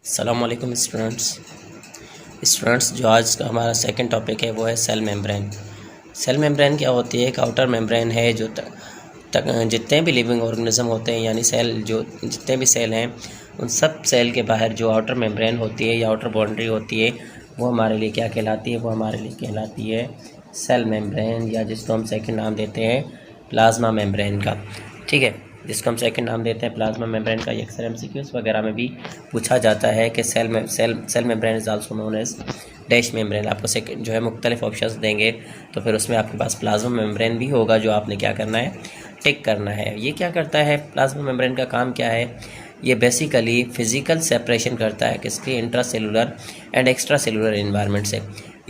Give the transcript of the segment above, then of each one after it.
अस्सलामुअलैकुम स्टूडेंट्स जो आज का हमारा सेकंड टॉपिक है वो है सेल मेम्ब्रेन। सेल मेम्ब्रेन क्या होती है? एक आउटर मेम्ब्रेन है जो जितने भी लिविंग ऑर्गेनिज्म होते हैं यानी सेल जो जितने भी सेल हैं उन सब सेल के बाहर जो आउटर मेम्ब्रेन होती है या आउटर बाउंड्री होती है वो हमारे लिए क्या कहलाती है? वो हमारे लिए कहलाती है सेल मेम्ब्रेन, या जिसको हम सेकंड नाम देते हैं प्लाज्मा मेम्ब्रेन का। ठीक है, जिसको हम सेकंड नाम देते हैं प्लाज्मा मेम्ब्रेन का। ये अक्सर एमसीक्यूज वगैरह में भी पूछा जाता है कि cell membrane is also known as dash membrane. आपको सेकंड जो है मुख्तलिफ ऑप्शंस देंगे तो फिर उसमें आपके पास प्लाज्मा मेम्ब्रेन भी होगा जो आपने क्या करना है? टिक करना है। ये क्या करता है? प्लाज्मा मेम्ब्रेन का काम क्या है? ये बेसिकली फ़िज़िकल सेपरेशन करता है किसके? Intra cellular and extra cellular environment से।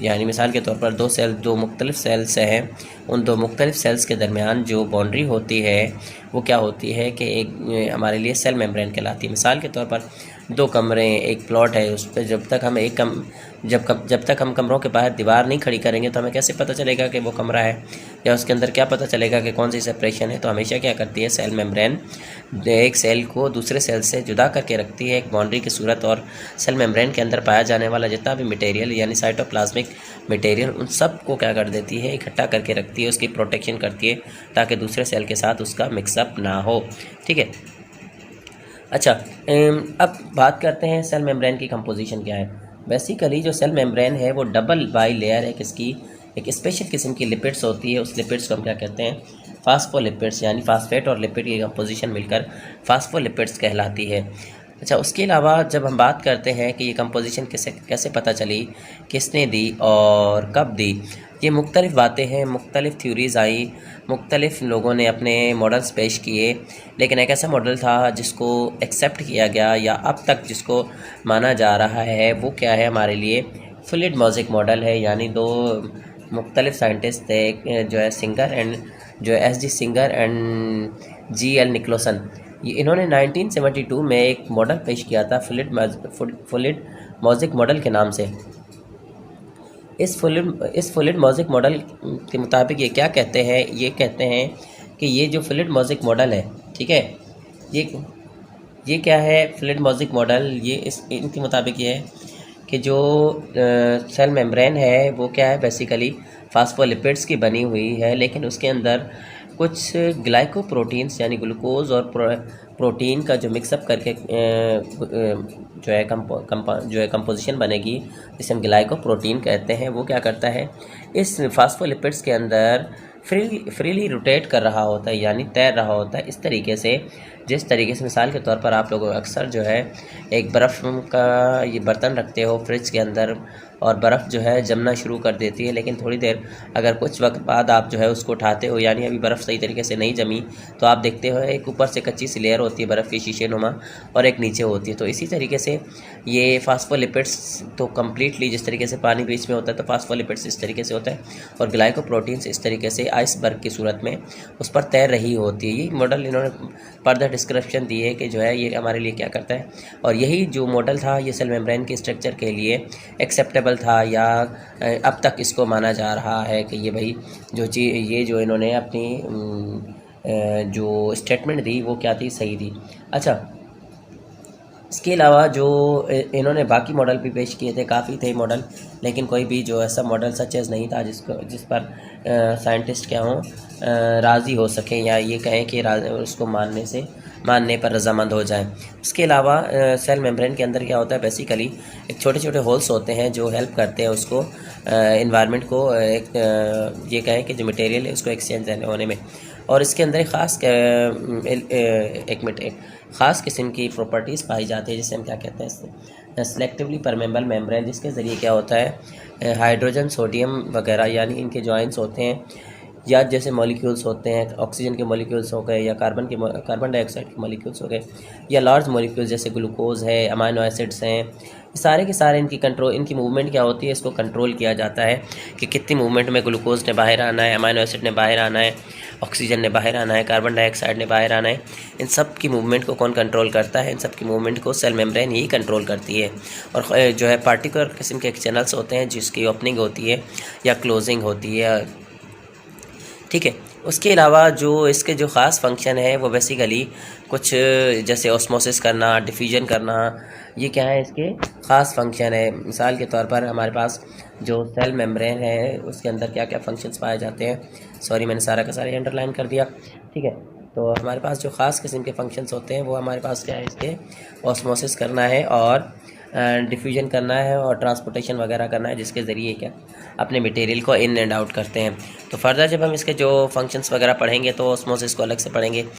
यानी मिसाल के तौर पर दो मुख्तलिफ सेल्स हैं, उन दो मुख्तलिफ सेल्स के दरमियान जो बाउंड्री होती है वो क्या होती है कि एक हमारे लिए सेल मेम्ब्रेन कहलाती है। मिसाल के तौर पर दो कमरे, एक प्लॉट है, उस पर जब तक हम कमरों के बाहर दीवार नहीं खड़ी करेंगे तो हमें कैसे पता चलेगा कि वो कमरा है, या उसके अंदर क्या पता चलेगा कि कौन सी सेपरेशन है? तो हमेशा क्या करती है सेल मेम्ब्रेन? एक सेल को दूसरे सेल से जुदा करके रखती है एक बाउंड्री की सूरत, और सेल मेम्ब्रेन के अंदर पाया जाने वाला जितना भी मटेरियल यानी साइटोप्लाज्मिक मटेरियल उन सब को क्या कर देती है? इकट्ठा करके रखती है, उसकी प्रोटेक्शन करती है ताकि दूसरे सेल के साथ उसका मिक्सअप ना हो। ठीक है, अच्छा, अब बात करते हैं सेल मेम्ब्रेन की कंपोजिशन क्या है। बेसिकली जो सेल मेम्ब्रेन है वो डबल बाई लेयर है किसकी? एक स्पेशल किस्म की लिपिड्स होती है। उस लिपिड्स को हम क्या कहते हैं? फास्फोलिपिड्स, यानी फास्फेट और लिपिड की कंपोजिशन मिलकर फास्फोलिपिड्स कहलाती है। अच्छा, उसके अलावा जब हम बात करते हैं कि ये कंपोजिशन कैसे पता चली, किसने दी और कब दी, ये मुख्तलिफ बातें हैं, मुख्तलिफ थ्योरीज़ आई, मुख्तलिफ लोगों ने अपने मॉडल्स पेश किए, लेकिन एक ऐसा मॉडल था जिसको एक्सेप्ट किया गया या अब तक जिसको माना जा रहा है वो क्या है हमारे लिए? फ्लूइड मॉज़िक मॉडल है। यानी दो मुख्तलिफ साइंटिस्ट थे जो है S G Singer and G L. Nicolson. ये इन्होंने 1972 में एक मॉडल पेश किया था फ्लूइड मॉज़िक मॉडल के नाम से। इस फ्लूइड मॉज़िक मॉडल के मुताबिक ये क्या कहते हैं? ये कहते हैं कि ये जो फ्लूइड मॉज़िक मॉडल है, ठीक है, ये क्या है? फ्लूइड मॉज़िक मॉडल ये इनके मुताबिक ये है कि जो सेल मेम्ब्रेन है वो क्या है? बेसिकली फास्फोलिपिड्स की बनी हुई है, लेकिन उसके अंदर कुछ ग्लाइकोप्रोटीन्स यानी ग्लूकोज और प्रोटीन का जो मिक्सअप करके जो है कंपोजिशन बनेगी जिसे हम ग्लाइकोप्रोटीन कहते हैं, वो क्या करता है? इस फास्फोलिपिड्स के अंदर फ्रीली रोटेट कर रहा होता है, यानी तैर रहा होता है। इस तरीके से, जिस तरीके से मिसाल के तौर पर आप लोग अक्सर जो है एक बर्फ़ का ये बर्तन रखते हो फ्रिज के अंदर, और बर्फ़ जो है जमना शुरू कर देती है, लेकिन थोड़ी देर अगर कुछ वक्त बाद आप जो है उसको उठाते हो, यानी अभी बर्फ़ सही तरीके से नहीं जमी, तो आप देखते हो एक ऊपर से कच्ची सी लेयर होती है बर्फ़ की शीशे नुमा, और एक नीचे होती है। तो इसी तरीके से ये फास्फोलिपिड्स तो कम्प्लीटली जिस तरीके से पानी बीच में होता है तो फास्फोलिपिड्स इस तरीके से होता है, और ग्लाइकोप्रोटीन्स इस तरीके से आइसबर्ग की सूरत में उस पर तैर रही होती है। ये मॉडल इन्होंने फर्दर डिस्क्रिप्शन दी है कि जो है ये हमारे लिए क्या करता है, और यही जो मॉडल था ये सेल मेम्ब्रेन के स्ट्रक्चर के लिए एक्सेप्टेबल था, या अब तक इसको माना जा रहा है कि ये भाई ये जो इन्होंने अपनी जो स्टेटमेंट दी वो क्या थी? सही थी। अच्छा, इसके अलावा जो इन्होंने बाकी मॉडल भी पेश किए थे, काफ़ी थे मॉडल, लेकिन कोई भी जो ऐसा मॉडल सचेज नहीं था जिस पर साइंटिस्ट क्या हों राज़ी हो सकें, या ये कहें कि उसको मानने पर रजामंद हो जाएं। उसके अलावा सेल मेम्ब्रेन के अंदर क्या होता है? बेसिकली एक छोटे छोटे होल्स होते हैं जो हेल्प करते हैं उसको इन्वायरमेंट को ये कहें कि जो मटेरियल है उसको एक्सचेंज होने में, और इसके अंदर एक ख़ास किस्म की प्रॉपर्टीज़ पाई जाती है जिसे हम क्या कहते हैं? सेलेक्टिवली परमेबल मेम्ब्रेन, जिसके ज़रिए क्या होता है हाइड्रोजन, सोडियम वगैरह यानी इनके जो आयंस होते हैं, या जैसे मॉलिक्यूल्स होते हैं, ऑक्सीजन के मॉलिक्यूल्स हो गए, या कार्बन डाइऑक्साइड के मॉलिक्यूल्स हो गए, या लार्ज मॉलिक्यूल्स जैसे ग्लूकोज है, अमाइनो एसिड्स हैं, सारे के सारे इनकी मूवमेंट क्या होती है? इसको कंट्रोल किया जाता है कि कितनी मूवमेंट में ग्लूकोज ने बाहर आना है, अमाइनो एसिड ने बाहर आना है, ऑक्सीजन ने बाहर आना है, कार्बन डाइऑक्साइड ने बाहर आना है। इन सब की मूवमेंट को कौन कंट्रोल करता है? इन सब की मूवमेंट को सेल मेम्ब्रेन ही कंट्रोल करती है। और जो है पार्टिकुलर किस्म के चैनल्स होते हैं जिसकी ओपनिंग होती है या क्लोजिंग होती है। ठीक है, उसके अलावा जो इसके जो ख़ास फंक्शन है वो बेसिकली कुछ जैसे ऑस्मोसिस करना, डिफ्यूजन करना, ये क्या है इसके ख़ास फंक्शन है। मिसाल के तौर पर हमारे पास जो सेल मेम्ब्रेन है उसके अंदर क्या क्या फंक्शंस पाए जाते हैं। सॉरी, मैंने सारा का सारा अंडरलाइन कर दिया, ठीक है। तो हमारे पास जो ख़ास किस्म के फंक्शंस होते हैं वो हमारे पास क्या है, इसके ऑस्मोसिस करना है और डिफ्यूजन करना है और ट्रांसपोर्टेशन वगैरह करना है, जिसके ज़रिए क्या अपने मटेरियल को इन एंड आउट करते हैं। तो फर्दर जब हम इसके जो फंक्शंस वगैरह पढ़ेंगे तो ऑस्मोसिस को अलग से पढ़ेंगे।